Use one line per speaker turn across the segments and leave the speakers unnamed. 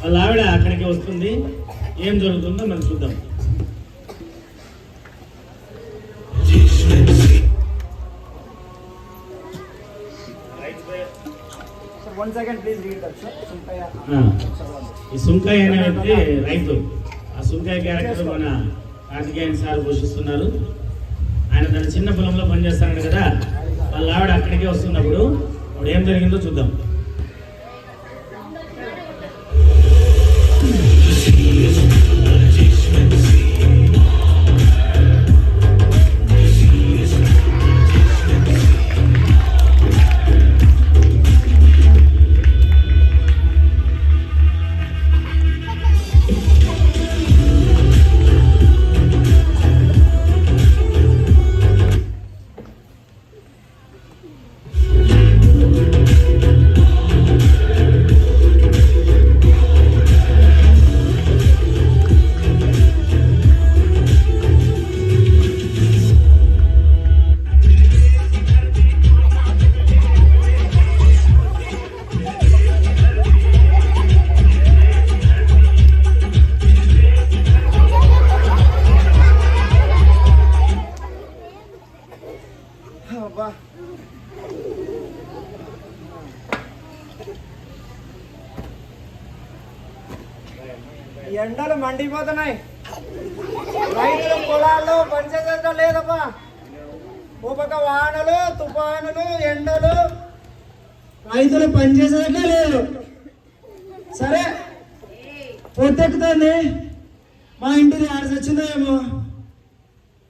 వాళ్ళ ఆవిడ అక్కడికి వస్తుంది. ఏం జరుగుతుందో మనం చూద్దాం. ఈ సుంకాయ అనే వ్యక్తి రైతు. ఆ సుంకాయ క్యారెక్టర్ మన కార్తికేయన్ సార్ పోషిస్తున్నారు. ఆయన తన చిన్న పొలంలో పనిచేస్తాడు కదా, వాళ్ళ ఆవిడ అక్కడికే వస్తున్నప్పుడు అప్పుడు ఏం జరిగిందో చూద్దాం.
ఎండలు మండిపోతున్నాయి. రైతులు పొలాల్లో పనిచేసేదా లేదబ్బా. ఓ పక్క వానలు, తుఫానులు, ఎండలు, రైతులు పనిచేసేదా లేదు. సరే పొద్దెక్కుతుంది, మా ఇంటిది ఆడ వచ్చిందో ఏమో,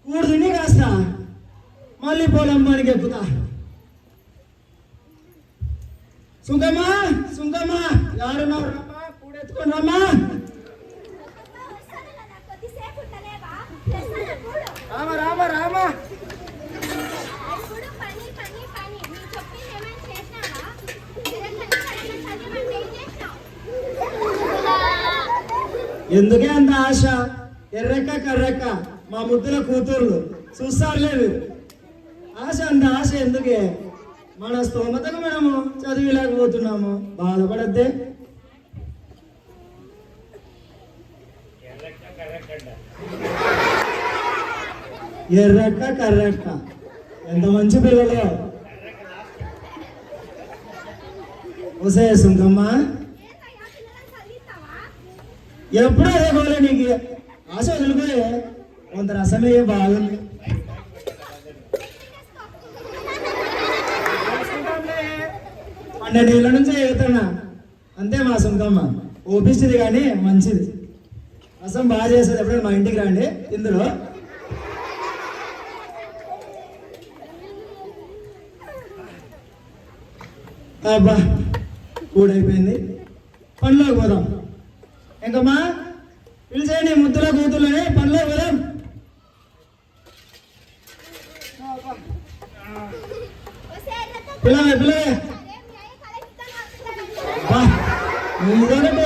కూడు తిని కాస్త మళ్ళీ పొలం పనికి ఎక్కుతా. సుంకమ్మా సుంకమ్మా ఎవరున్నారు రమ్మా, కూడెత్తుకొని రమ్మా. రామ రామ రామ. ఎందుకే అంత ఆశ? ఎర్రెక్క కర్రెక్క మా ముద్దుల కూతుర్లు చూస్తారు లేదు. ఆశ అంత ఆశ ఎందుకే? మన స్తోమతకు మనము చదివిలేకపోతున్నాము. బాధపడద్దే. ఎర్రక్క కర్రక్క ఎంత మంచి పిల్లలు. వసే సుంకమ్మ ఎప్పుడూ అదే పోలే. నీకు ఆశ వదులుకోలే, కొంత రసమే బాగుంది. 12 ఏళ్ళ నుంచే ఎగుతున్నా అంతే. మా సుంకమ్మ ఓపిస్తుంది కానీ మంచిది, రసం బాగా చేస్తుంది. ఎప్పుడైనా మా ఇంటికి రండి. ఇందులో అబ్బా కూడైపోయింది, పనిలోకి పోదాం. ఇంకమ్మా పిలిచేయండి ముద్దుల కూతుర్లని, పనిలోకి పోదాం. పిల్లవే పిల్లవే ఇదొకటి.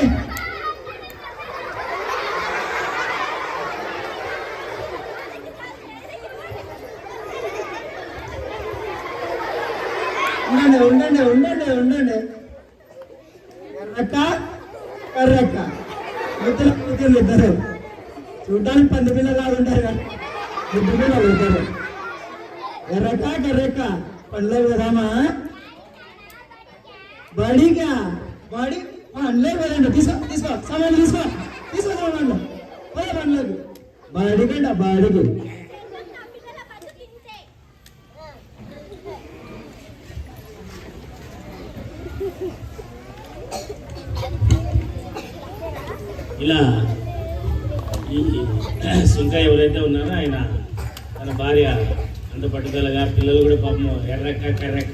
ఉండండి ఉండండి ఉండండి. ఎర్రక్క కర్రక్క ముద్దుల కూతుర్లు ఇద్దరు. చూడ్డానికి 10 పిల్లలు ఉంటారు కానీ 10 పిల్లలు ఇద్దరు. ఎర్రక్క కర్రక్క పనిలో పోదామా? బడిగా బడి పనిలో పోదండి. తీసుకో తీసుకో సామాన్లు తీసుకో తీసుకో సామాన్లు పోయే పనిలోకి. బడికంట బడికి.
ఇలా ఈ సుంకాయ ఎవరైతే ఉన్నారో ఆయన తన భార్య అంత పట్టుదలగా, పిల్లలు కూడా పాపం ఎర్రక్క కర్రక్క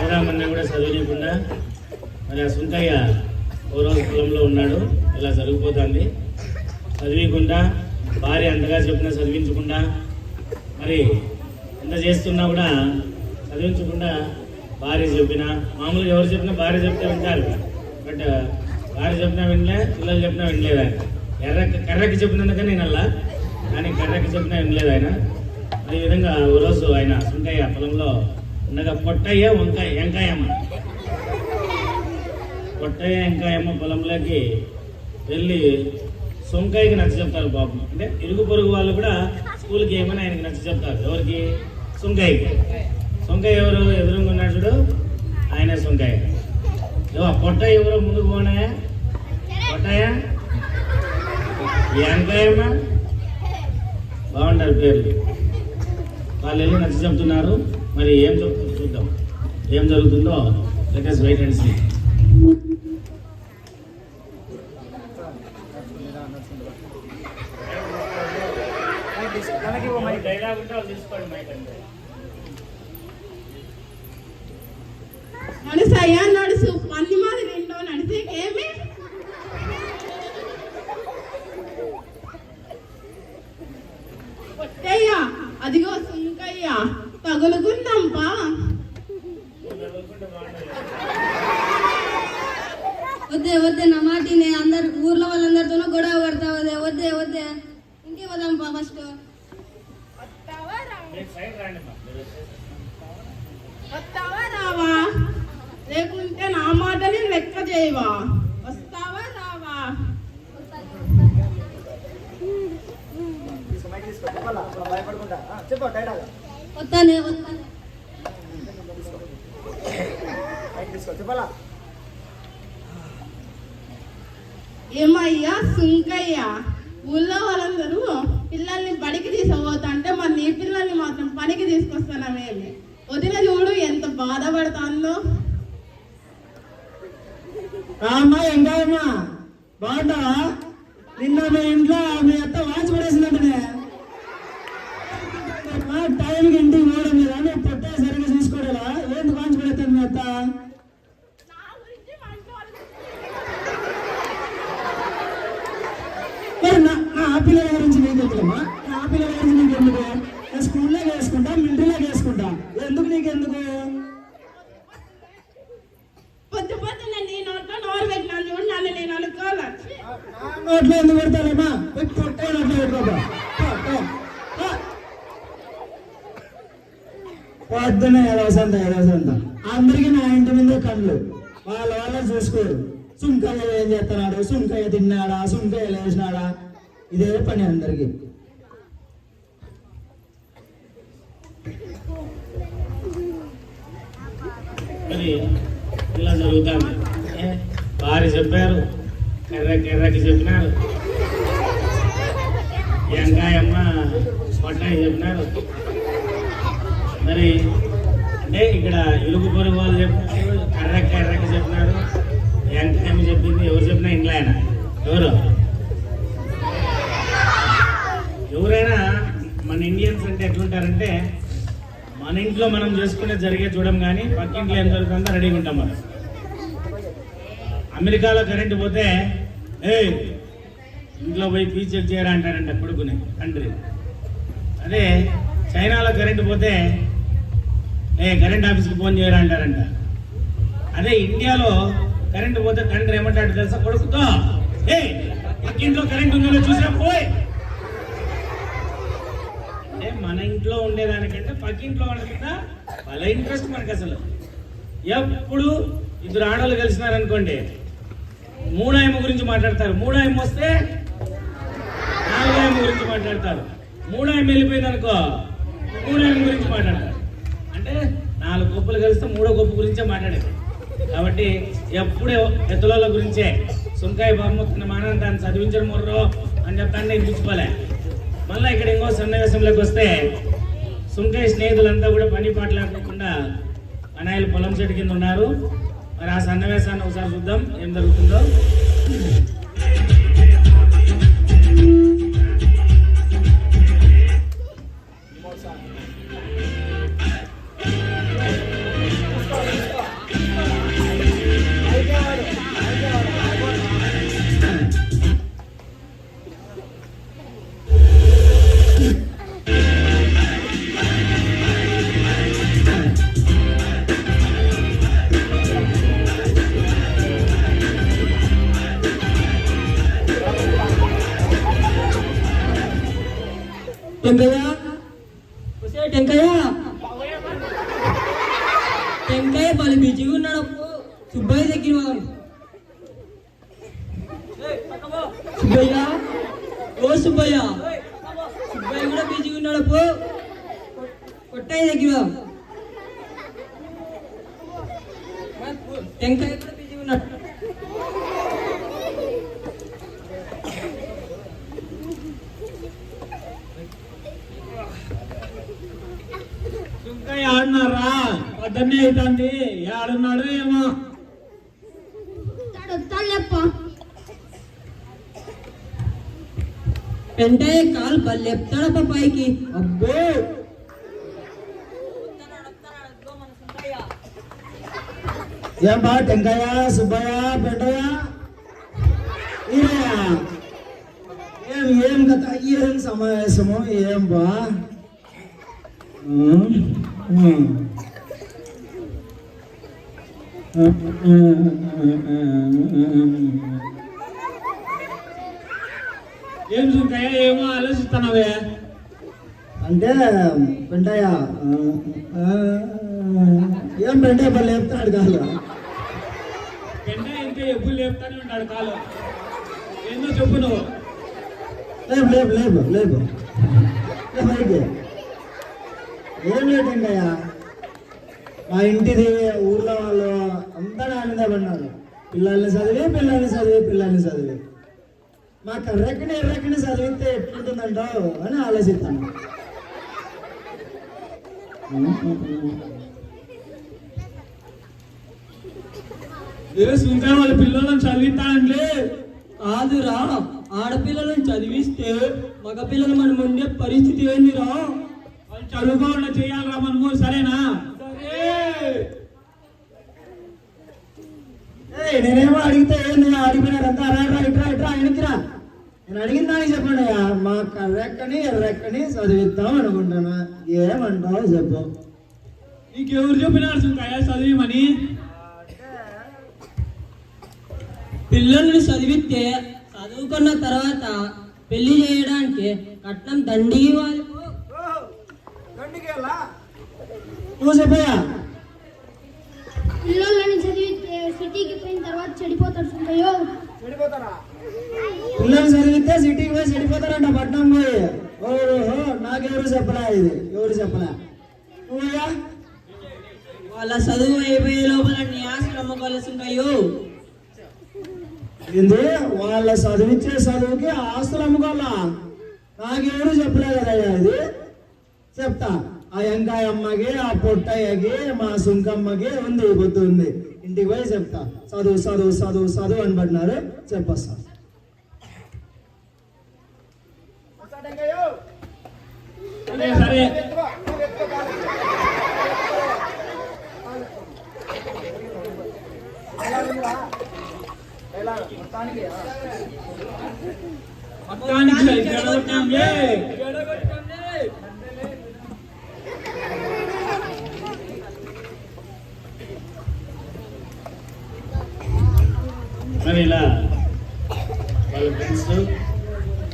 ఎర్రమన్నా కూడా చదవనీయకుండా మరి ఆ సుంకాయ ఓ రోజు పొలంలో ఉన్నాడు. ఇలా జరిగిపోతుంది. చదివికుండా భార్య అంతగా చెప్పినా చదివించకుండా, మరి ఎంత చేస్తున్నా కూడా చదివించకుండా భార్య చెప్పినా, మామూలుగా ఎవరు చెప్పినా భార్య చెప్తే వింటారు. బట్ భార్య చెప్పినా వినలే, పిల్లలు చెప్పినా వినలేదు. ఆయన కర్రకి చెప్పినందుకని నేను అలా, కానీ కర్రకి చెప్పినా వినలేదు ఆయన. ఈ విధంగా ఓ రోజు ఆయన సుంకాయ పొలంలో ఉండగా పొట్టయ్య వంకాయ వెంకాయమ్మ పొట్టయ్య ఇంకా ఏమో పొలంలోకి వెళ్ళి సొంకాయకి నచ్చ చెప్తారు పాపం. అంటే ఇరుగు పొరుగు వాళ్ళు కూడా స్కూల్కి ఏమని ఆయనకి నచ్చ చెప్తారు. ఎవరికి? సొంకాయకి. సొంకాయ ఎవరు? ఎదురుగా ఉన్నాడు చూడు, ఆయన సొంకాయ. పొట్టయ్య ఎవరో ముందుకు పోనాయా? పొట్టయ్య, వెంకాయమ్మ, బాగుంటారు పేర్లు. వాళ్ళు వెళ్ళి నచ్చ చెప్తున్నారు. మరి ఏం చెప్తుందో చూద్దాం, ఏం జరుగుతుందో. Let us wait and see. Dialogue ఉంటే వాళ్ళు తీసుకోండి మైక్ అంటే.
నడుసయ్యా నడుసు, పన్ని మాది నిండో నడిచేకేమి? పొట్టయ్యా, అదిగో సుంకయ్య, తగులుకుందాంపా.
వద్దే వద్దే నా మాటినే, అందరు ఊర్లో వాళ్ళందరితోనూ గొడవ పడతా. వద్దే వద్దే వద్దే, ఇంకే వదాంపా ఫస్ట్.
వస్తావా రావా? లేకుంటే నా మాటని లెక్క చేయవా? వస్తావా రావా?
వస్తానే వస్తానే.
ఏమయ్యా సుంకయ్య, ఊళ్ళో వాళ్ళందరూ పిల్లల్ని బడికి తీసుకుపోతా అంటే మరి నీ పిల్లల్ని మాత్రం పనికి తీసుకొస్తానమేమి? వదిన చూడు ఎంత బాధపడతాందో.
అమ్మా ఎంకాయమ్మా, బాగుంటావా? నిన్న మీ ఇంట్లో మీ అత్త వాచ్ పడేసిందంటనే. టైంకి ఇంటికి పోవడం లేదా? నువ్వు పొట్టే సరిగ్గా చూసుకోవడా? ఏంది వాచ్ పడేస్తాను మీ అత్త? మరి నా పిల్లల గురించి నీకు ఎందుకమ్మా? నా పిల్లల గురించి నీకు ఎందుకు? నేను స్కూల్లో వేసుకుంటా, మిలిటరీలో వేసుకుంటా. ఎందుకు నీకెందుకు?
పొద్దు పొద్దున్న నీ నోట్లో నోరు పెట్టినాను చూడు, నన్ను నేను అనుకోవాలి.
నోట్లో ఎందుకు పెడతానమ్మా? పొట్టే నోట్లో పెట్టుకోబా. పొద్దున్న ఏదోసంత అందరికీ నా ఇంటి ముందే కళ్ళు, వాళ్ళ చూసుకోరు. సుంకయ్య ఏం చేస్తున్నాడు, సుంకయ్య తిన్నాడా, సుంకయ్య లేచినాడా, ఇదే పని అందరికి.
మరి ఇలా జరుగుతుంది. భార్య చెప్పారు, కర్రకి చెప్పినారు, వెంకాయమ్మ పొట్టయ్య చెప్పినారు. మరి అంటే ఇక్కడ ఇరుగు పొరుగు వాళ్ళు చెప్పినారు, కర్రకి చెప్పినారు, వెంకాయమ్మ చెప్పింది. ఎవరు చెప్పినా ఇంట్లో ఆయన ఎవరైనా మన ఇండియన్స్ అంటే ఎట్లుంటారంటే, మన ఇంట్లో మనం చేసుకునే జరిగే చూడం కానీ పక్కింట్లో ఏం జరుగుతుందో రెడీగా ఉంటాం మనం. అమెరికాలో కరెంటు పోతే ఇంట్లో పోయి ఫీజు చెక్ చేయరా అంటారంట కొడుకుని తండ్రి. అదే చైనాలో కరెంటు పోతే కరెంట్ ఆఫీస్కి ఫోన్ చేయరా అంటారంట. అదే ఇండియాలో కరెంటు పోతే తండ్రి ఏమంటాడు తెలుసా? కొడుకుతో పక్కింట్లో కరెంట్ ఉందో చూసినా పోయి. అంటే మన ఇంట్లో ఉండేదానికంటే పక్కింట్లో వాళ్ళ మీద వాళ్ళ ఇంట్రెస్ట్ మనకి. అసలు ఎప్పుడు ఇద్దరు ఆడవాళ్ళు కలిసినారనుకోండి, మూడాయమ్మ గురించి మాట్లాడతారు. మూడాయమ్మ వస్తే నాలుగాయమ్మ గురించి మాట్లాడతారు. మూడాయమ్మ వెళ్ళిపోయింది అనుకో, మూడాయమ్మ గురించి మాట్లాడతారు. అంటే 4 గొప్పలు కలిస్తే 3వ గొప్ప గురించే మాట్లాడేది. కాబట్టి ఎప్పుడే పెద్దల గురించే. సుంకాయ బామ్మ మానని దాన్ని చదివించడం మొర్రో అని చెప్తాను నేను పిచ్చుకోలే. మళ్ళీ ఇక్కడ ఇంకో సన్నివేశంలోకి వస్తే, సుంకాయ స్నేహితులంతా కూడా పని పాట లేకుండా అనాయలు పొలం చెట్టు కింద ఉన్నారు. మరి ఆ సన్నివేశాన్ని ఒకసారి చూద్దాం ఏం జరుగుతుందో.
టెంకాయ వాళ్ళు బిజీగా ఉన్నాడు. సుబ్బయ్య దగ్గర సుబ్బయ్య ఓ సుబ్బయ్య సుబ్బయ్య కూడా బిజీగా ఉన్నాడు పో కొట్టాయి దగ్గర టెంకాయ కూడా బిజీగా ఉన్నాడు
ఇంకా ఆడున్నారా పొద్దున్నే అవుతుంది ఆడున్నాడు ఏమో
పెంటాయ కాలు బల్లెప్తాడప్ప పైకి అబ్బో
ఏం బా టెంకాయ సుబ్బయ్య పెంటయ్య ఈరయ్య ఏం కథ ఏం సమావేశము ఏం బా
ఏం సుంకయ్య ఏమో ఆలోచిస్తున్నావే
అంటే పెంటయ్య ఏం పెంటయ్య పళ్ళు లేపుతాడు కాదు
పెంట ఇంకా ఎప్పుడు లేపుతానే ఉంటాడు కాలు ఏందో చెప్పు నువ్వు
లేపు లేపు లేపు లేపు పైకి ఏం లేదు వెంకయ్య మా ఇంటిది ఊర్లో వాళ్ళు అంతా నా మీద పడినారు పిల్లల్ని చదివి మా ఎర్రక్కని చదివితే ఎట్లుంటుందంటావు అని ఆలోచిస్తాను
సుంకయ్య వాళ్ళ పిల్లలను చదివిస్తానంటే
కాదురా ఆడపిల్లలను చదివిస్తే మగపిల్లలు మన ముందే పరిస్థితి ఏందిరా
వాళ్ళు చదువుకోకుండా చేయాలరా మనము సరేనా
నేనేమో అడిగితే నేను అడిగినారంతా ఇట్రా ఆయనకిరా నేను అడిగిన దానికి చెప్పండి అయ్యా మా ఎర్రెక్కని చదివిద్దాం అనుకుంటున్నా ఏమంటావు చెప్పు
నీకెవరు చెప్పినారు సుంకయ్య చదివిమని
పిల్లల్ని చదివిస్తే చదువుకున్న తర్వాత పెళ్లి చేయడానికి కట్నం దండికి ఇవ్వాలి
నువ్వు చెప్పయ్యా
పిల్లలని చదివితే సిటీకి పోయిన తర్వాత చెడిపోతారు సుబ్బయ్యో
పిల్లలు చదివితే సిటీకి పోయి చెడిపోతారంట పట్నం పోయి ఓహో నాకెవరు చెప్పలే ఇది ఎవరు చెప్పలే నువ్వయ్యా
వాళ్ళ చదువు అయిపోయే లోపల నీ ఆశలు అమ్మకాల్సింటాయో
ఏంది వాళ్ళ చదివించే చదువుకి ఆస్తులు అమ్ముకోవాలా నాకెవరు చెప్పలే కదయ్యా ఇది చెప్తా ఆ వెంకాయ అమ్మకి ఆ పొట్టయ్యకి మా సుంకమ్మకి ఉంది బుద్ధి ఉంది ఇంటికి పోయి చెప్తా చదువు అని పడినారు చెప్పొస్తా
సరే మరి ఇలా వాళ్ళ ఫ్రెండ్స్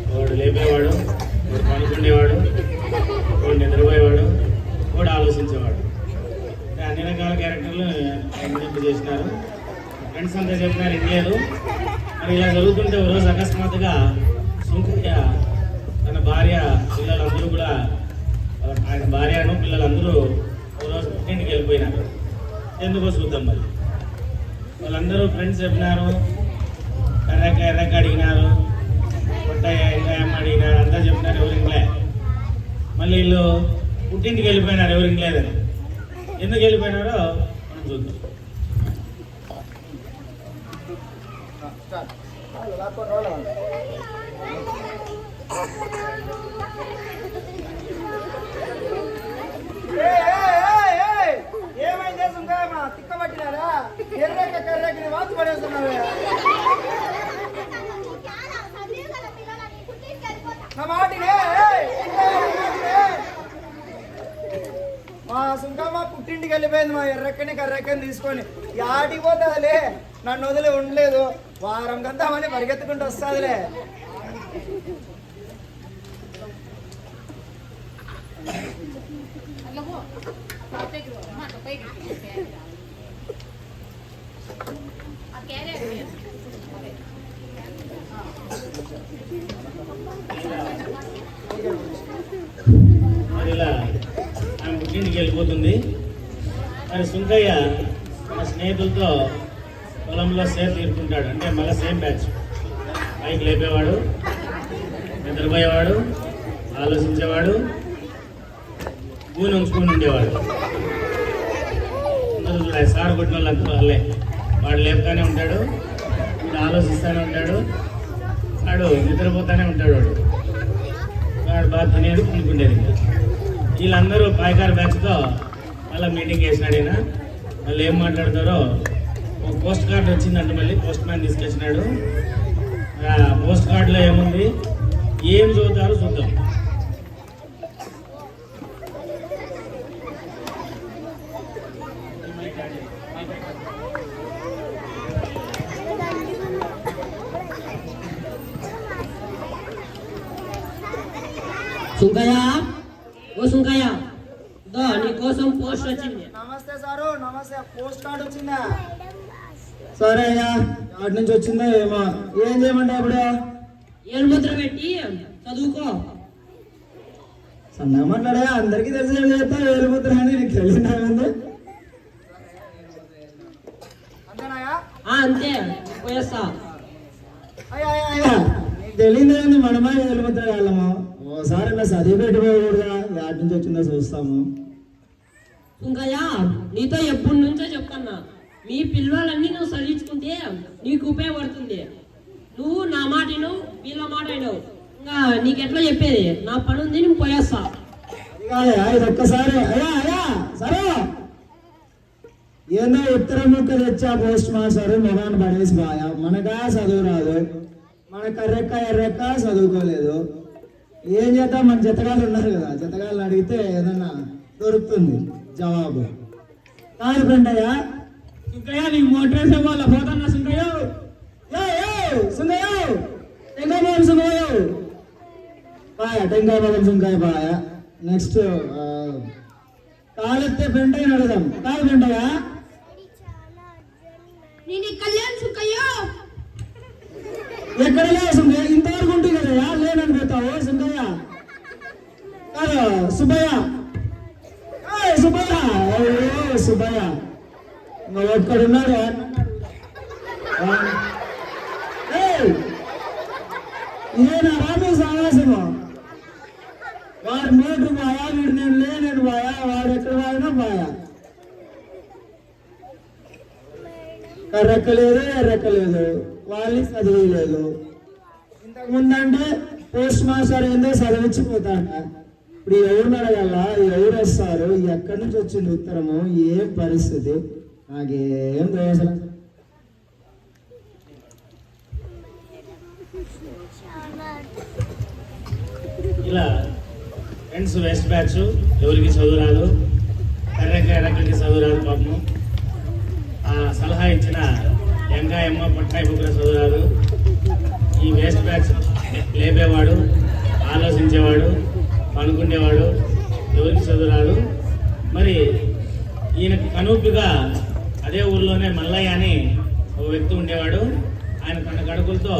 వాడు లేపేవాడు వాడు పనుకునేవాడు వాడు నిద్రపోయేవాడు వాడు ఆలోచించేవాడు అన్ని రకాల క్యారెక్టర్లు ఇంప్లిమెంట్ చేసినారు ఫ్రెండ్స్ అంతా చెప్పినారు ఇండియాలో మరి ఇలా జరుగుతుంటే ఒకరోజు అకస్మాత్తుగా సుంకయ్య తన భార్య పిల్లలందరూ కూడా ఆయన భార్యను పిల్లలందరూ ఒకరోజు ఇంటికి వెళ్ళిపోయినారు ఎందుకో చూద్దాం మరి వాళ్ళందరూ ఫ్రెండ్స్ చెప్పినారు ఎర్రక్క అడిగినారు కొట్టయ్య ఎంకాయమ్మ అడిగినారు అంతా చెప్పినారు ఎవరు ఇంట్లో మళ్ళీ వీళ్ళు పుట్టింటికి వెళ్ళిపోయినారు ఎవరు ఇంట్లేదని ఎందుకు వెళ్ళిపోయినారో మనం చూద్దాం
ఏమైందే సుంకమ్మ తిక్కబట్టినారా కర్రకి వాచి పడేస్తున్నారు మా సుంకమ్మ పుట్టింటికి వెళ్ళిపోయింది మా కర్రెక్కని తీసుకొని ఆడికి పోతుందిలే నన్ను వదిలి ఉండలేదు వారం కంతా మళ్ళీ పరిగెత్తుకుంటూ వస్తుందిలే
మరి ఇలా ఆమె పుట్టింటికి వెళ్ళిపోతుంది. మరి సుంకయ్య తన స్నేహితులతో పొలంలో సేర్ తీరుకుంటాడు. అంటే మళ్ళీ సేమ్ బ్యాచ్. పైకి లేపేవాడు, నిద్రపోయేవాడు, ఆలోచించేవాడు, పూని ఉంచుకొని ఉండేవాడు. అందరూ చూడాలి, సార్ కొట్టిన వాళ్ళంతా వాళ్ళే. వాడు లేపుతానే ఉంటాడు, వీడు ఆలోచిస్తూనే ఉంటాడు, వాడు నిద్రపోతూనే ఉంటాడు. వాడు బాగా తినేది, పుణుకుండేది. వీళ్ళందరూ పాయకారు బ్యాచ్తో మళ్ళీ మీటింగ్ వేసినాడు. ఈయన మళ్ళీ ఏం మాట్లాడతారో ఒక పోస్ట్ కార్డు వచ్చిందంట. మళ్ళీ పోస్ట్ మ్యాన్ తీసుకొచ్చినాడు. ఆ పోస్ట్ కార్డులో ఏముంది, ఏం చదువుతారో చూద్దాం.
సుంకయ్య, ఓ సుంకయ్య, దో నీ కోసం పోస్ట్ వచ్చింది.
నమస్తే సారు, నమస్తే. పోస్ట్ కార్డు వచ్చిందా? సరే అయ్యా, అటు నుంచి వచ్చిందా ఏమో. ఏం చేయమంటావు ఇప్పుడు?
ఏలుముద్ర పెట్టి చదువుకో.
సన్నగా మాట్లాడా, అందరికీ తెలిసి ఏం చేస్తా వేలుముద్ర అని నీకు తెలియదా?
అంతే పోయేస్తా.
అయ్యా నీకు తెలియదు, మనమే వేలుముద్ర వెళ్ళము. ఓసారి ఇలా చదివి పెట్టిపోకూడదా? యాటి నుంచి వచ్చిందో చూస్తాము.
సుంకయ్య, నీతో ఎప్పటి నుంచో చెప్తున్నా, మీ పిల్లలన్నీ నువ్వు చదివించుకుంటే నీకు ఉపయోగపడుతుంది. నువ్వు నా మాట వినవు, వీళ్ళ మాట వినవు. ఇంకా నీకెట్లా చెప్పేది? నా పని ఉంది, నేను పోయేస్తా.
ఇది ఒక్కసారి. అయ్యా సరే, ఏందో ఉత్తరం ముక్క తెచ్చా పోస్ట్ మాస్టర్ మొగాన్ని పడేసి బాయా. మనకా చదువు రాదు, మన కర్రెక్క ఎర్రెక్క చదువుకోలేదు. ఏం చేద్దాం, మన జతగాళ్ళు ఉన్నారు కదా, జతగాళ్ళు అడిగితే ఏదన్నా దొరుకుతుంది జవాబు. కాదు ఫ్రెండయ్యా, సుంకయ్య నీకు మోటార్ వాళ్ళ పోతున్నా. సుంకయ్య సుంకయ్య టెంకాయ సుంకయ్య బాయ, టెంకాయ పొలం సుంకాయ బాయ. నెక్స్ట్ కాలెత్తే ఫ్రెండయ్య అడుగుదాం. కాదు ఫ్రెండయ్య,
నేను కళ్యాణ్ సుంకయ్య.
ఎక్కడ లేదు సుంకయ్య, ఇంతవరకు ఉంటుంది కదా, లేనని పోతావు సుంకయ్య. కాదు సుబ్బయ్య, సుబ్బయ్య, సుబ్బయ్య నువ్వు ఒక్కడున్నాడు. ఇదేనా రాదు సావాసము? వాడు నోటు బాయా, వీడు నేను లేనని బాయా, వాడు ఎక్కడ బాయినా బాయా. కర్రెక్కలేదు ఎర్రెక్కలేదు, వాళ్ళకి చదివలేదు. ఇంతకుముందంటే పోస్ట్ మాస్టర్ ఏందో చదివించిపోతాడ. ఇప్పుడు ఎవరు అడగల, ఎవరు వస్తారు, ఎక్కడి నుంచి వచ్చింది ఉత్తరము, ఏం పరిస్థితి నాకేం దోసలు.
ఇలా ఫ్రెండ్స్ వెస్ట్ బ్యాచ్, ఎవరికి చదువు రాదు, ఎర్రకి చదువు రాదు పాపము. ఆ సలహా ఇచ్చిన ఎంకాయమ్మ పట్టాయి బుగ్గర చదువు రాదు. ఈ వేస్ట్ బ్యాచ్ లేపేవాడు, ఆలోచించేవాడు, పనుకునేవాడు, ఎవరికి చదువు రాదు. మరి ఈయనకి కనూపిగా అదే ఊర్లోనే మల్లయ్య అని ఒక వ్యక్తి ఉండేవాడు. ఆయన తన కడుపులతో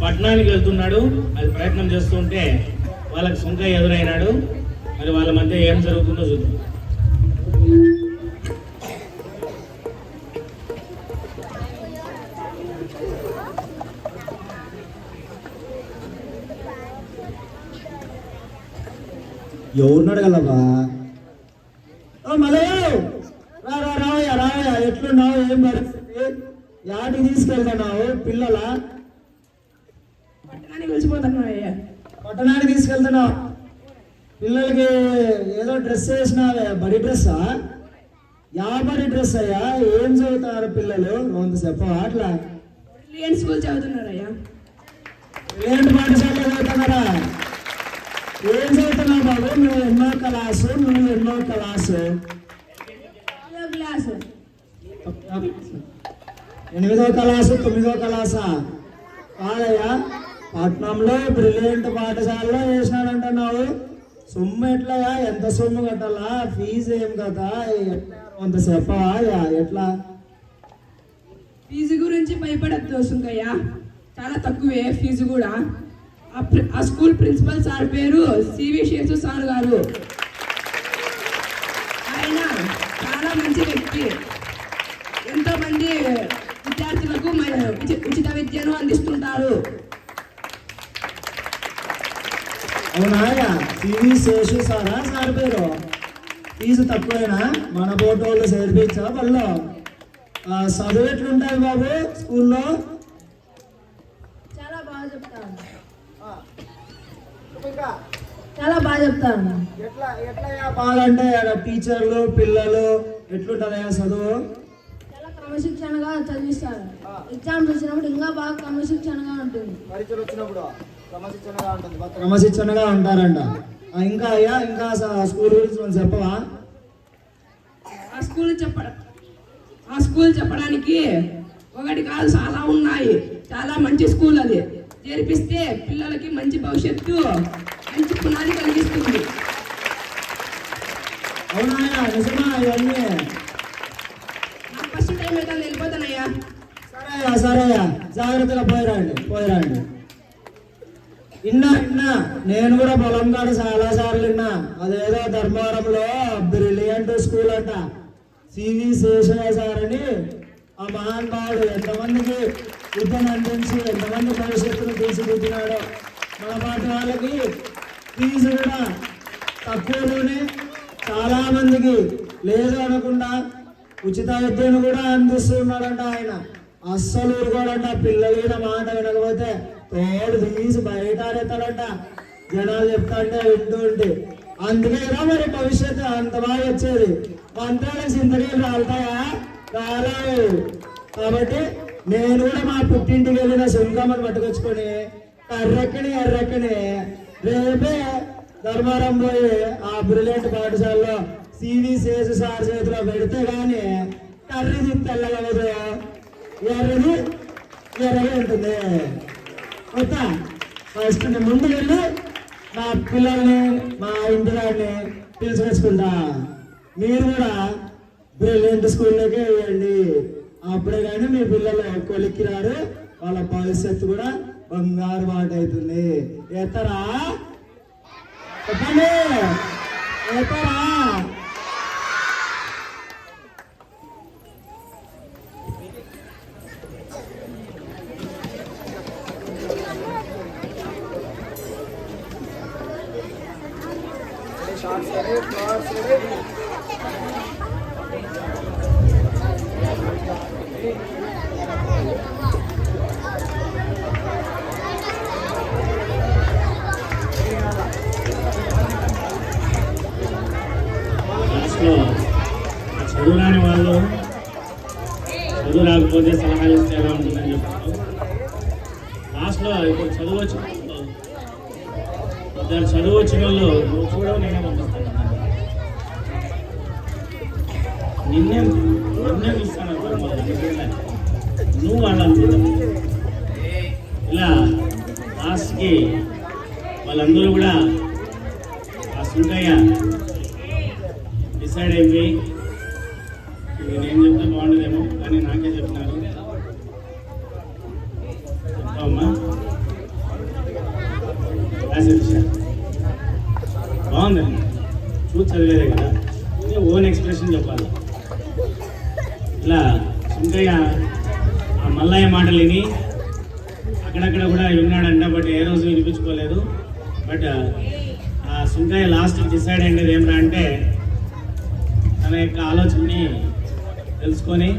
పట్టణానికి వెళ్తున్నాడు. అది ప్రయత్నం చేస్తూ ఉంటే వాళ్ళకి సుంకయ్య ఎదురైనాడు. మరి వాళ్ళ మధ్య ఏం జరుగుతుందో చూద్దాం.
ఎవరున్నాడు కలవా? మలయ్య రావయ్యా రావయ్యా, ఎట్లున్నావు, ఏం పరిస్థితి, యాటికి తీసుకెళ్తున్నావు? పిల్లల
పట్టణానికి వెళ్ళిపోతున్నా అయ్యా.
పట్టణానికి తీసుకెళ్తున్నావు? పిల్లలకి ఏదో డ్రెస్ వేసినావే, బడి డ్రెస్సా? బడి డ్రెస్ అయ్యా? ఏం చదువుతున్నారు పిల్లలు? కొంత చెప్పవా? అట్లా
స్కూల్ చదువుతున్నారయ్యా.
ఏంటి పాఠశాల చదువుతున్నారా? ఏం చదువుతున్నావు బాబు? నువ్వు ఎన్నో క్లాసు? నువ్వు ఎన్నో క్లాసు? 8వ క్లాసు 9వ క్లాసా? కాదయ్యా, పట్నంలో బ్రిలియంట్ పాఠశాలలో వేసినాడంటున్నావు. సొమ్ము ఎట్లయా? ఎంత సొమ్ము కట్టాలా? ఫీజు ఏం కదా? కొంత చెప్పవా? ఎట్లా
ఫీజు గురించి
గురించి భయపడద్దు సుంకయ్య, చాలా తక్కువే ఫీజు కూడా. ఆ స్కూల్ ప్రిన్సిపల్ సార్ పేరు సివి శేషు సార్ గారు. ఆయన చాలా మంచి వ్యక్తి. ఎంతో మంది విద్యార్థులకు ఉచిత విద్యను అందిస్తుంటారు.
అవునాయా, సివి శేషు సారా సార్ పేరు? ఫీజు తక్కువైనా మన బోటోళ్ళు చేర్పించా వాళ్ళు? చదువు ఎట్లుంటాయి బాబు స్కూల్లో?
చాలా బాగా చెప్తారు. చాలా బాగా చెప్తారు.
ఎట్లా బాగా అంటే టీచర్లు పిల్లలు ఎట్లుంటుందా చదువు?
చాలా క్రమశిక్షణగా చదివిస్తారు. ఎగ్జామ్స్ వచ్చినప్పుడు ఇంకా బాగా క్రమశిక్షణగా ఉంటుంది.
పరీక్షలు వచ్చినప్పుడు క్రమశిక్షణగా ఉంటారంట. ఇంకా అయ్యా, ఇంకా స్కూల్ గురించి మనం చెప్పవా?
ఆ స్కూల్ చెప్పడానికి ఒకటి కాదు, చాలా ఉన్నాయి. చాలా మంచి స్కూల్ అది. చేర్పిస్తే పిల్లలకి మంచి భవిష్యత్తు, మంచి పునాది కలిగిస్తుంది.
అవునాయా, నిజమా ఇవన్నీ?
నా ఫస్ట్ టైం అయితే వెళ్ళిపోతానయ్యా.
సరేయ్యా, జాగ్రత్తగా పోయిరండి. విన్నా నేను కూడా పొలం కాడ చాలా సార్లు విన్నా. అదేదో ధర్మవరంలో బ్రిలియంట్ స్కూల్ అంట. సివి శేషయ్య సార్ అని ఆ మహానుభావుడు ఎంతమందికి విద్యను అందించి ఎంతమంది భవిష్యత్తును తీర్చిదిద్దినాడో. మన పాటి వాళ్ళకి ఫీజు కూడా తక్కువలోనే చాలా మందికి లేదు అనకుండా ఉచిత విద్యను కూడా అందిస్తున్నాడంట ఆయన. అస్సలు ఊరుకోడంట. పిల్లలు మాట వినకపోతే తోడు తీసి బయట ఆరేస్తాడంట. జనాలు చెప్తా అంటే వింటూ ఉంటే అందుకే కదా మరి భవిష్యత్తు అంత బాగా వచ్చేది. మంత్రాలకు చింతకాయలు రాలుతాయా? రాలేవు. కాబట్టి నేను కూడా మా పుట్టింటికి వెళ్ళిన శంకమ్మని పట్టుకొచ్చుకొని ఎర్రెక్కని రేపే ధర్మారం పోయి ఆ బ్రిలియంట్ పాఠశాలలో సివి శేషు సార్ చేతిలో పెడితే కానీ కర్రీ తెల్లగలదు, ఎర్రగా ఉంటుంది. వస్తా ఫస్ట్ ముందు వెళ్ళి మా పిల్లల్ని మా ఇంటి వాడిని పిలుచుకొచ్చుకుంటా. మీరు కూడా బ్రిలియంట్ స్కూల్లోకే వేయండి. అప్పుడే కానీ మీ పిల్లలు కొలిక్కి రారు. వాళ్ళ భవిష్యత్తు కూడా బంగారు మాట అవుతుంది. ఎత్తరా చెప్పండి, ఎత్తరా?
చదువు రాని వాళ్ళు చదువు రాకపోతే సలహాలు ఇస్తే ఎలా ఉంటుందని చెప్పారు. లాస్ట్లో ఇప్పుడు చదువు వచ్చిన వాళ్ళు నువ్వు చూడవు, నేనే పంపిస్తాను. నిన్నే చూస్తాను నువ్వు వాళ్ళు అనుకుంటావు. ఇలా లాస్ట్కి వాళ్ళందరూ కూడా ఆ సుంకయ్య డిసైడ్ అయిపోయి నేనేం చెప్తే బాగుండదేమో కానీ నాకే చెప్తున్నారు. చెప్తావమ్మా? బాగుందండి, చూసి చదివేదే కదా, ఓన్ ఎక్స్ప్రెషన్ చెప్పాలి. ఇలా సుంకయ్య ఆ మల్లయ్య మాటలు విని అక్కడక్కడ కూడా విన్నాడంట. బట్ ఏ రోజు వినిపించుకోలేదు. బట్ ఆ సుంకయ్య లాస్ట్ డిసైడ్ అయ్యేది ఏమిరా అంటే తన యొక్క ఆలోచనని తెలుసుకొని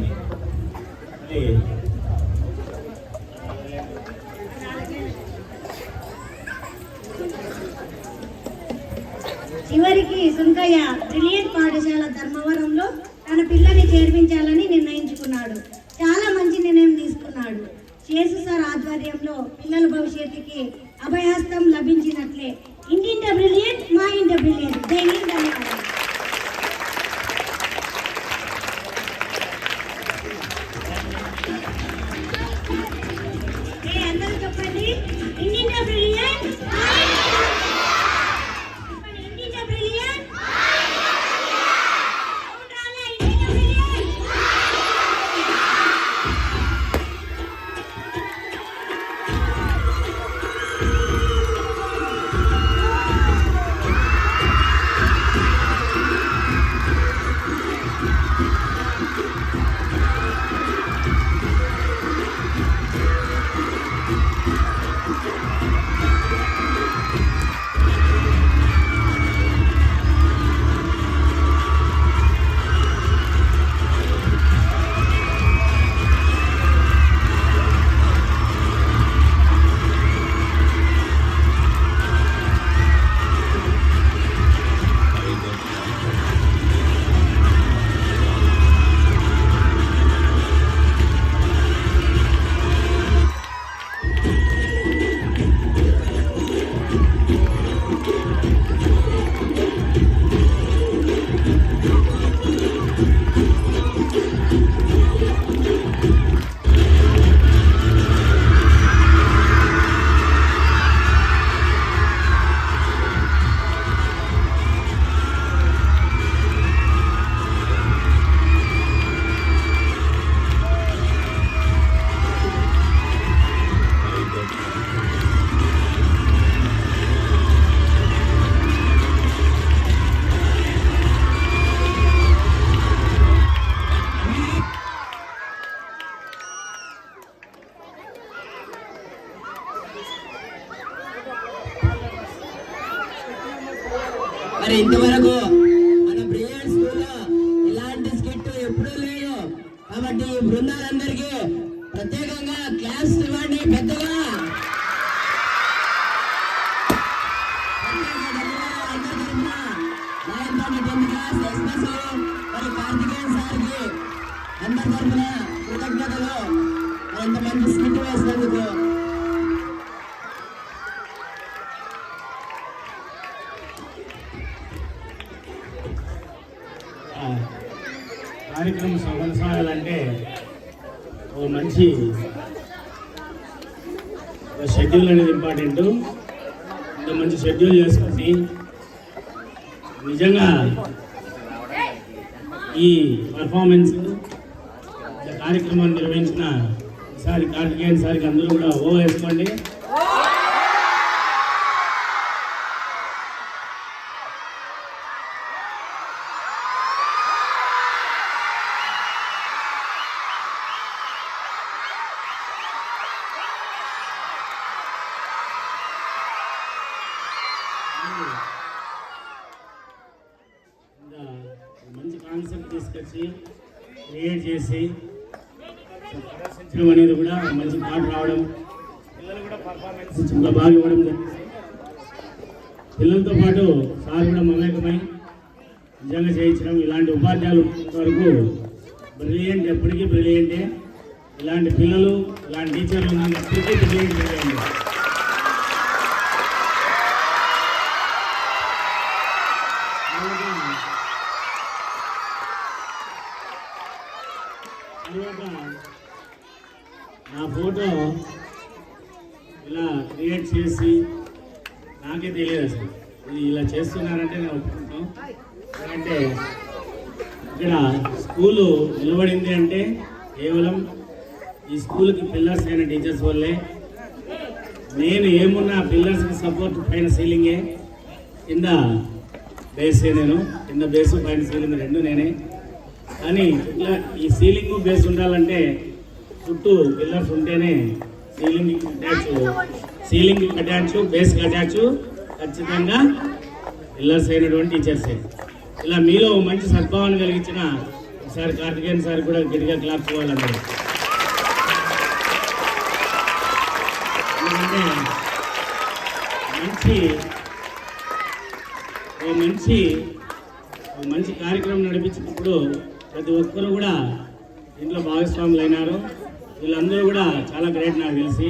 చివరికి సుంకయ్య బ్రిలియంట్ పాఠశాల ధర్మవరంలో తన పిల్లని చేర్పించాలని నిర్ణయించుకున్నాడు. చాలా మంచి నిర్ణయం తీసుకున్నాడు. శేషు సార్ ఆధ్వర్యంలో పిల్లల భవిష్యత్తుకి అభయహస్తం లభించినట్లే. ఇంటింట బ్రిలియంట్, మా ఇంట బ్రిలియంట్. జై హింద్. ధన్యవాదాలు. అందరూ చెప్పండి, ఇంటింట బ్రిలియంట్, ఇంటింట బ్రిలియంట్.
మరి ఇంతవరకు మన బ్రిలియంట్ స్కూల్లో ఇలాంటి స్కిట్ ఎప్పుడూ లేదు. కాబట్టి ఈ బృందాలందరికీ ప్రత్యేకంగా క్లాస్ ఇవ్వండి పెద్దగా. మరి కార్తికేయన్ సార్కి అందరి తరఫున కృతజ్ఞతలు. ఎంత మంచి స్కిట్ వేసినందుకు.
కార్యక్రమం కొనసాగాలంటే ఒక మంచి షెడ్యూల్ అనేది ఇంపార్టెంట్. ఇంత మంచి షెడ్యూల్ చేసుకుంది నిజంగా ఈ పర్ఫార్మెన్స్ కార్యక్రమాన్ని నిర్వహించిన ఈసారి కార్తికేయన్ సార్కి అందరూ కూడా ఓ వేసుకోండి. మంచి కాన్సెప్ట్ తీసుకొచ్చి క్రియేట్ చేసి ప్రదర్శించడం అనేది కూడా మంచి పాట రావడం, పిల్లలు కూడా పర్ఫార్మెన్స్ చాలా బాగా ఇవ్వడం జరిగింది. పిల్లలతో పాటు సార్ కూడా మమేకమై నిజంగా చేయించడం. ఇలాంటి ఉపాధ్యాయులు వరకు బ్రిలియంట్, ఎప్పటికీ బ్రిలియంటే. ఇలాంటి పిల్లలు, ఇలాంటి టీచర్లు ఎప్పటికీ బ్రిలియంట్. నా ఫోటో ఇలా క్రియేట్ చేసి నాకే తెలియదు అసలు ఇది ఇలా చేస్తున్నారంటే నేను ఒప్పుకుంటాం. ఎందుకంటే ఇక్కడ స్కూలు నిలబడింది అంటే కేవలం ఈ స్కూల్కి పిల్లర్స్ అయిన టీచర్స్ వల్లే. నేను ఏమున్నా పిల్లర్స్కి సపోర్ట్ పైన సీలింగే, కింద బేసే. నేను కింద బేసు పైన సీలింగ్ రెండు నేనే. కానీ ఇట్లా ఈ సీలింగ్ బేస్ ఉండాలంటే చుట్టూ పిల్లర్స్ ఉంటేనే సీలింగ్ అటాచ్ బేస్ అటాచ్ ఖచ్చితంగా పిల్లర్స్ అయినటువంటి టీచర్సే. ఇలా మీలో మంచి సద్భావన కలిగించిన ఒకసారి కార్తికేయన్ సార్ కూడా గట్టిగా క్లాప్ ఇవ్వాలన్నారు. ఎందుకంటే మంచి కార్యక్రమం నడిపించినప్పుడు ప్రతి ఒక్కరు కూడా దీంట్లో భాగస్వాములు అయినారు. వీళ్ళందరూ కూడా చాలా గ్రేట్ నాకు తెలిసి.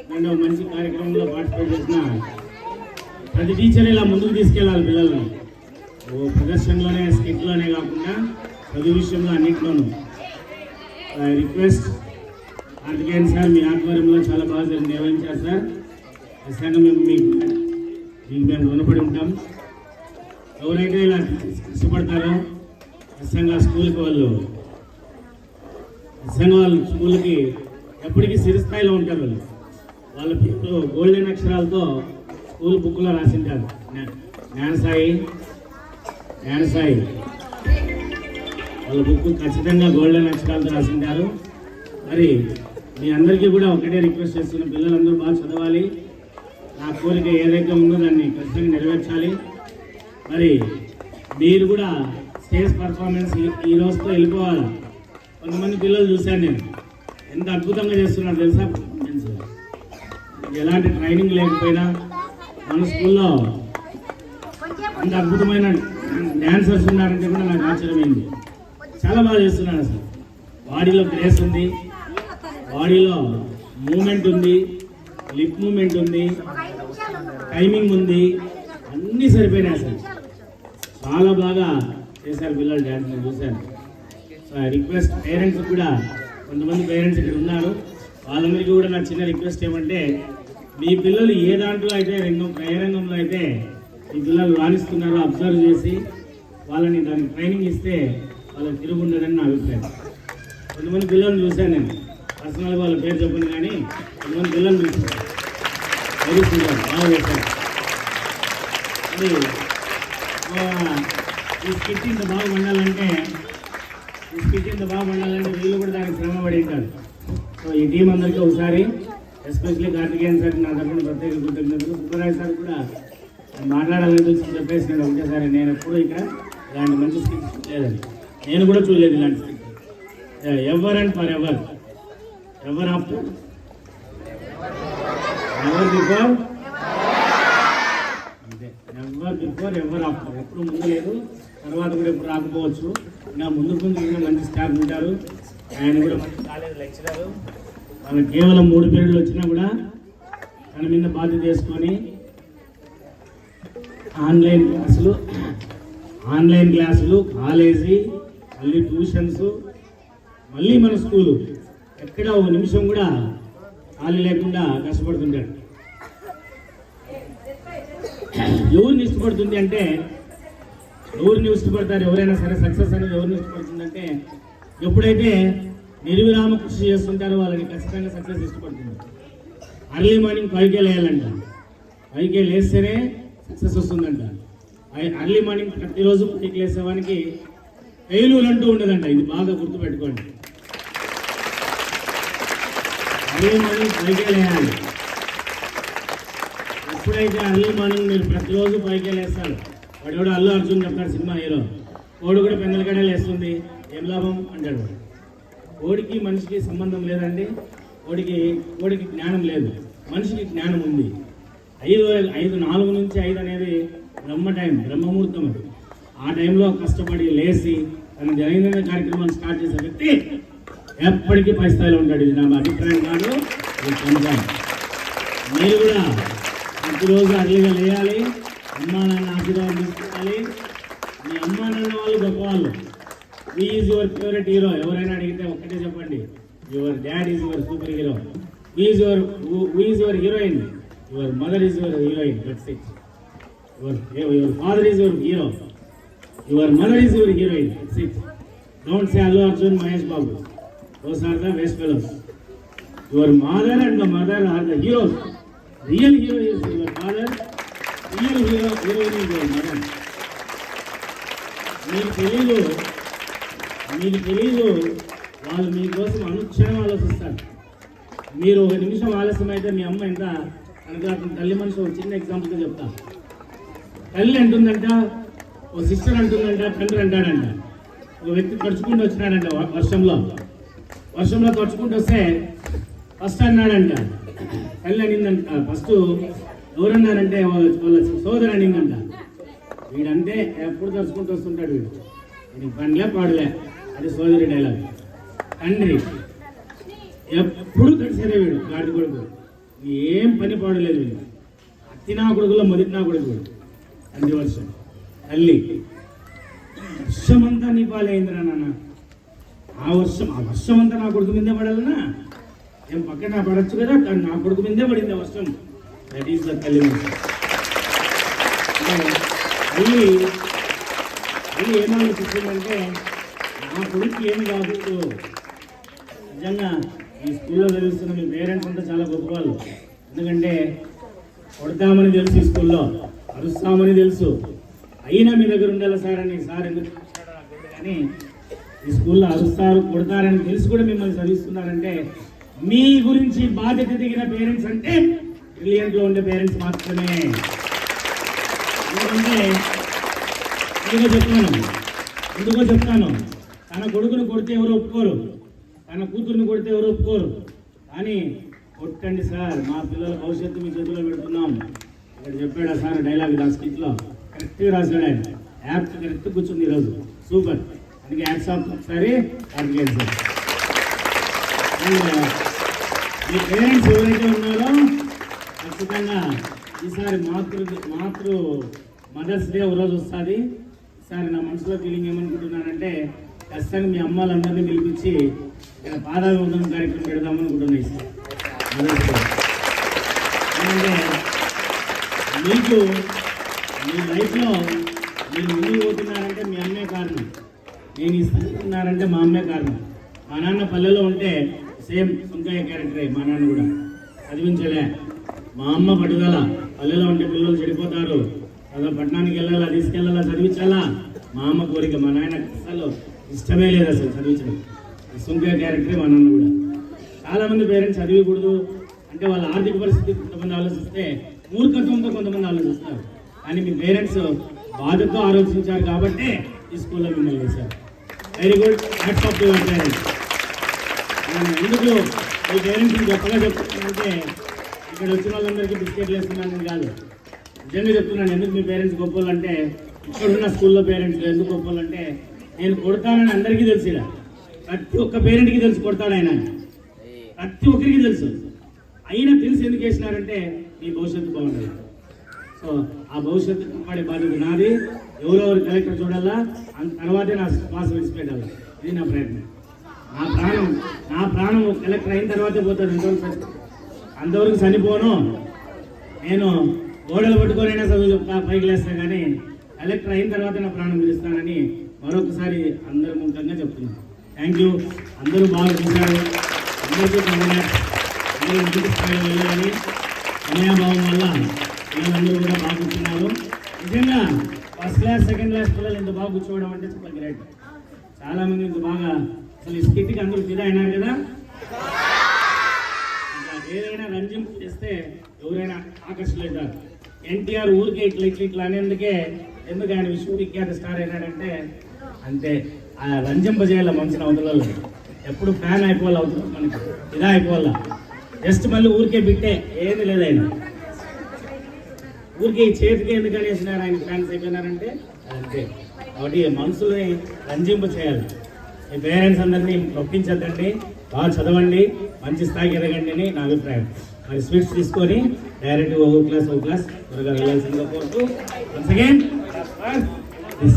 నేను మంచి కార్యక్రమంలో పార్టిసిపేట్ చేసిన ప్రతి టీచర్ ఇలా ముందుకు తీసుకెళ్ళాలి పిల్లల్ని. ఓ ప్రదర్శనలోనే, స్కిట్లోనే కాకుండా చదువు విషయంలో అన్నింటిలోనూ. రిక్వెస్ట్ కార్తికేయన్ సార్, మీ ఆధ్వర్యంలో చాలా బాగా నిర్వహించారు సార్. ఖచ్చితంగా మేము రుణపడి ఉంటాం. ఎవరైతే ఇలా ఇష్టపడతారో ఖచ్చితంగా స్కూల్కి వాళ్ళు స్కూల్కి ఎప్పటికీ స్థిరస్థాయిలో ఉంటారు. వాళ్ళ ఇప్పుడు గోల్డెన్ అక్షరాలతో స్కూల్ బుక్లో రాసింటారు. జ్ఞానసాయి వాళ్ళ బుక్ ఖచ్చితంగా గోల్డెన్ అక్షరాలతో రాసింటారు. మరి మీ అందరికీ కూడా ఒకటే రిక్వెస్ట్ చేస్తున్న, పిల్లలందరూ బాగా చదవాలి. నా కోరిక ఏదైతే ఉందో దాన్ని ఖచ్చితంగా నెరవేర్చాలి. మరి మీరు కూడా స్టేజ్ పర్ఫార్మెన్స్ ఈ రోజుతో వెళ్ళిపోవాలి. కొంతమంది పిల్లలు చూశాను నేను, ఎంత అద్భుతంగా చేస్తున్నారు తెలుసా పర్ఫార్మెన్స్. ఎలాంటి ట్రైనింగ్ లేకపోయినా మన స్కూల్లో అంత అద్భుతమైన డ్యాన్సర్స్ ఉన్నారంటే కూడా నాకు ఆశ్చర్యమైంది. చాలా బాగా చేస్తున్నారు అసలు. బాడీలో గ్రేస్ ఉంది, బాడీలో మూమెంట్ ఉంది, లిప్ మూమెంట్ ఉంది, టైమింగ్ ఉంది, అన్నీ సరిపోయినాయి అసలు. చాలా బాగా చేశారు పిల్లలు డ్యాన్స్. నేను చూశాను. సో ఐ రిక్వెస్ట్ పేరెంట్స్ కూడా, కొంతమంది పేరెంట్స్ ఇక్కడ ఉన్నారు, వాళ్ళందరికీ కూడా నా చిన్న రిక్వెస్ట్ ఏమంటే, మీ పిల్లలు ఏ దాంట్లో అయితే ఏ రంగంలో అయితే మీ పిల్లలు రాణిస్తున్నారో అబ్జర్వ్ చేసి వాళ్ళని దానికి ట్రైనింగ్ ఇస్తే వాళ్ళకి తిరుగు ఉండదని నా అభిప్రాయం. కొంతమంది పిల్లల్ని చూశాను నేను, పర్సనల్గా వాళ్ళ పేరు చెప్పండి, కానీ కొంతమంది పిల్లలు చూసాను, వెరీ సూపర్, బాగా చేశారు. ఈ స్కిట్ ఇంత బాగా వండాలంటే వీళ్ళు కూడా దానికి శ్రమ పడి ఉంటారు. సో ఈ టీం అందరికీ ఒకసారి, ఎస్పెషల్లీ కార్తికేయన్ సార్ నా తరఫున ప్రత్యేక కృతజ్ఞతలు. సుబ్బరాయ్ సార్ కూడా మాట్లాడాలని చెప్పేసి నేను ఒకటేసారి నేను ఎప్పుడు ఇక్కడ ఇలాంటి మంచి స్కిట్స్ చూడలేదండి. నేను కూడా చూడలేదు ఇలాంటి skit. Ever and for ever, ever after, ever before, అంతే. Ever before, ever after. ఎప్పుడు ముందు లేదు, తర్వాత కూడా ఎప్పుడు రాకపోవచ్చు. ఇంకా ముందు ఇంకా మంచి స్టాఫ్ ఉంటారు. ఆయన కూడా మంచి కాలేజ్ లెక్చరర్. వాళ్ళకి కేవలం 3 పీరియడ్లు వచ్చినా కూడా తన మీద బాధ్యత చేసుకొని ఆన్లైన్ క్లాసులు, కాలేజీ, మళ్ళీ ట్యూషన్స్, మళ్ళీ మన స్కూలు, ఎక్కడ ఒక నిమిషం కూడా ఖాళీ లేకుండా కష్టపడుతుంటాడు. ఎవరిని ఇష్టపడుతుంది అంటే, ఎవరిని ఇష్టపడతారు ఎవరైనా సరే, సక్సెస్ అనేది ఎవరిని ఇష్టపడుతుందంటే ఎప్పుడైతే నిర్విరామ కృషి చేస్తుంటారో వాళ్ళని ఖచ్చితంగా సక్సెస్ ఇష్టపడుతుంది. అర్లీ మార్నింగ్ 5కే లేయాలంట, 5కే లేస్తేనే సక్సెస్ వస్తుందంట. అర్లీ మార్నింగ్ ప్రతిరోజు 5కి లేసేవానికి ఫెయిల్యూర్ అంటూ ఉండదంట. ఇది బాగా గుర్తుపెట్టుకోండి. అర్లీ మార్నింగ్ 5కే లేయాలి. ఎప్పుడైతే అర్లీ మార్నింగ్ మీరు ప్రతిరోజు 5కే లేస్తారు, వాడు అల్లు అర్జున్ చెప్తాడు, సినిమా హీరో, కోడి కూడా పెందల కడే లేస్తుంది, ఏం లాభం అంటాడు. కోడికి మనిషికి సంబంధం లేదండి. కోడికి జ్ఞానం లేదు, మనిషికి జ్ఞానం ఉంది. 4 నుంచి 5 అనేది బ్రహ్మముహూర్తం. అది ఆ టైంలో కష్టపడి లేచి తన దైనందిన కార్యక్రమాలు స్టార్ట్ చేసే వ్యక్తి ఎప్పటికీ పై స్థాయిలో ఉంటాడు. ఇది నా అభిప్రాయం కాదు, ఇది సంజాయం. మీరు కూడా ప్రతిరోజు అర్లీగా లేయాలి, అమ్మా నాన్న ఆశీర్వాదం తీసుకోవాలి. మీ అమ్మా నాన్న వాళ్ళు గొప్పవాళ్ళు. Who is your favourite hero? ఎవరైనా అడిగితే ఒక్కటే చెప్పండి, your dad is your super hero. Who is your heroine? Your mother is your heroine. That's it. Your father is your hero, your mother is your heroine. That's it. Don't say Allu Arjun, Mahesh Babu. Those are the waste fellows. Your mother and the mother are the heroes. Real hero is your father, real heroine is your mother. మీకు తెలీదు వాళ్ళు మీకోసం అనుక్షణం ఆలోచిస్తారు. మీరు 1 నిమిషం ఆలస్యం అయితే మీ అమ్మ ఎంత అనుకుంటుంది. తల్లి మనిషి ఒక చిన్న ఎగ్జాంపుల్గా చెప్తా. తల్లి అంటుందంట, ఓ సిస్టర్ అంటుందంట, తండ్రి అంటాడంట. ఒక వ్యక్తి తడుచుకుంటూ వచ్చినాడంట వర్షంలో తడుచుకుంటూ వస్తే ఫస్ట్ అన్నాడంట, తల్లి అనిందంట. ఫస్ట్ ఎవరన్నారంటే వాళ్ళ సోదరు అనిందంట. వీడంటే ఎప్పుడు తడుచుకుంటూ వస్తుంటాడు, వీడికి పనిలే పాడులే. అది సోదరి డైలాగ్. తండ్రి ఎప్పుడు తడిసేదే వీడు, గాడి కొడుకు, ఏం పని పాడలేదు వీడు. అత్తి నా కొడుకులో మొదటి నా కొడుకు వీడు. తండ్రి వర్షం. తల్లి వర్షమంతా నీ పాలైందిరా నాన్న, ఆ వర్షం అంతా నా కొడుకు మీదే పడాలన్నా, ఏం పక్కన పడచ్చు కదా, కానీ నా కొడుకు మీదే పడింది ఆ వర్షం. దట్ ఈస్ ద తల్లి వర్షం. తల్లి ఏమాలోచిస్తుందంటే, నా కొడుకు ఏం కాదు. నిజంగా ఈ స్కూల్లో చదివిస్తున్న మీ పేరెంట్స్ అంతా చాలా గొప్ప వాళ్ళు. ఎందుకంటే కొడతామని తెలుసు, ఈ స్కూల్లో అరుస్తామని తెలుసు, అయినా మీ దగ్గర ఉండాలి సార్ అని. సార్ ఎందుకు చూసాడో నాకు తెలియదు, కానీ ఈ స్కూల్లో అరుస్తారు, కొడతారని తెలిసి కూడా మిమ్మల్ని చదివిస్తున్నారంటే మీ గురించి బాధ్యత దిగిన పేరెంట్స్ అంటే బ్రిలియంట్లో ఉండే పేరెంట్స్ మాత్రమే. ఎందుకంటే ఎందుకో చెప్తాను, తన కొడుకును కొడితే ఎవరు ఒప్పుకోరు, తన కూతుర్ని కొడితే ఎవరు ఒప్పుకోరు. కానీ కొట్టండి సార్, మా పిల్లల భవిష్యత్తు మీ చేతిలో పెడుతున్నాం ఇక్కడ చెప్పాడు సార్ డైలాగ్. దాని స్కిట్లో కరెక్ట్గా రాశాడు ఆయన. యాప్ కరెక్ట్ కూర్చుంది ఈరోజు, సూపర్. అందుకే యాప్స్ ఆఫ్ ఒకసారి అడిగాను సార్. మీ పేరెంట్స్ ఎవరైతే ఉన్నారో ఖచ్చితంగా ఈసారి మదర్స్ డే ఒకరోజు వస్తుంది. ఈసారి నా మనసులో ఫీలింగ్ ఏమనుకుంటున్నానంటే, ఖచ్చితంగా మీ అమ్మాలందరినీ పిలిపించి ఇక్కడ పాదాభివందనం కార్యక్రమం పెడదామనుకుంటున్నాయి సార్. ఎందుకంటే మీకు మీ లైఫ్లో మీరు ముందుకు పోతున్నారంటే మీ అమ్మే కారణం, నేను ఇస్తున్నారంటే మా అమ్మే కారణం. మా నాన్న పల్లెలో ఉంటే సేమ్ సుంకయ్య క్యారెక్టరే, మా నాన్న కూడా చదివించలే. మా అమ్మ పట్టుదల, పల్లెలో ఉంటే పిల్లలు చెడిపోతారు, అలా పట్టణానికి వెళ్ళాలా, తీసుకెళ్ళాలా, చదివించాలా, మా అమ్మ కోరిక. మా నాయన అసలు ఇష్టమే లేదు అసలు చదివించడం. సుంకయ్య క్యారెక్టరే మా నాన్న కూడా. చాలామంది పేరెంట్స్ చదివకూడదు అంటే వాళ్ళ ఆర్థిక పరిస్థితి కొంతమంది ఆలోచిస్తే, మూర్ఖత్వంతో కొంతమంది ఆలోచిస్తారు. కానీ మీ పేరెంట్స్ బాధతో ఆలోచించారు కాబట్టి ఈ స్కూల్లో మిమ్మల్ని వేశారు. Very good, hats off to your parents. ఎందుకు మీ పేరెంట్స్ని గొప్పగా చెప్తున్నానంటే ఇక్కడ వచ్చిన వాళ్ళందరికీ బిస్కెట్లు వేస్తున్నానని కాదు, నిజంగా చెప్తున్నాను. ఎందుకు మీ పేరెంట్స్ గొప్ప అంటే, ఇక్కడున్న స్కూల్లో పేరెంట్స్ ఎందుకు గొప్ప అంటే, నేను కొడతానని అందరికీ తెలుసు. ఇలా ప్రతి ఒక్క పేరెంట్కి తెలుసు కొడతాడు ఆయన, ప్రతి ఒక్కరికి తెలుసు. అయినా తెలిసి ఎందుకు వేసినారంటే మీ భవిష్యత్తు బాగుండాలి. సో ఆ భవిష్యత్తు కాపాడే బాధ్యత నాది. ఎవరెవరు కలెక్టర్ చూడాలా, తర్వాతే నా శ్వాస విడిచిపెట్టాలి. ఇది నా ప్రయత్నం. నా ప్రాణం కలెక్టర్ అయిన తర్వాతే పోతుంది. అంతవరకు చనిపోను. నేను గోడలు పట్టుకొనైనా చదువు చెప్తా, పైకి లేస్తాను, కానీ కలెక్టర్ అయిన తర్వాత నా ప్రాణం పిలుస్తానని మరొకసారి అందరి ముఖంగా చెప్తున్నాను. Thank you. అందరూ బాగా చూశారు. అందరికీ అందరూ ఇంటికి స్థాయిలో వెళ్ళాలని సమయాభావం వల్ల పిల్లలందరూ కూడా బాగా కూర్చున్నారు. నిజంగా ఫస్ట్ క్లాస్ సెకండ్ క్లాస్ పిల్లలు ఇంత బాగా కూర్చోవడం అంటే చాలా గ్రేట్. చాలామంది ఇంత బాగా అసలు ఈ స్కిట్కి అందరూ ఫిదా అయినారు కదా. ఏదైనా రంజింపు చేస్తే ఎవరైనా ఆకర్షితులవుతారు. ఎన్టీఆర్ ఊరికే ఇట్లా అనేందుకే ఎందుకు ఆయన విశ్వవిఖ్యాత స్టార్ అయినాడంటే అంతే. ఆ రంజింప చేయాల మనసున అవతలలో ఎప్పుడు ఫ్యాన్ అయిపోవాలి, అవుతుంది మనకి ఇదా అయిపోవాలా. జస్ట్ మళ్ళీ ఊరికే బిట్టే ఏది లేదు. ఆయన ఊరికి చేతికి ఎందుకు అనేసినారు, ఆయన ఫ్యాన్స్ అయిపోయినారంటే అంతే. కాబట్టి మనసుని రంజింప చేయాలి. మీ పేరెంట్స్ అందరినీ నొప్పించద్దండి, బాగా చదవండి, మంచి స్థాయికి ఎదగండి అని నా అభిప్రాయం. మరి స్వీట్స్ తీసుకొని డైరెక్ట్ ఓ క్లాస్ త్వరగా వెళ్ళాల్సిందిగా కోరుతూ once again, this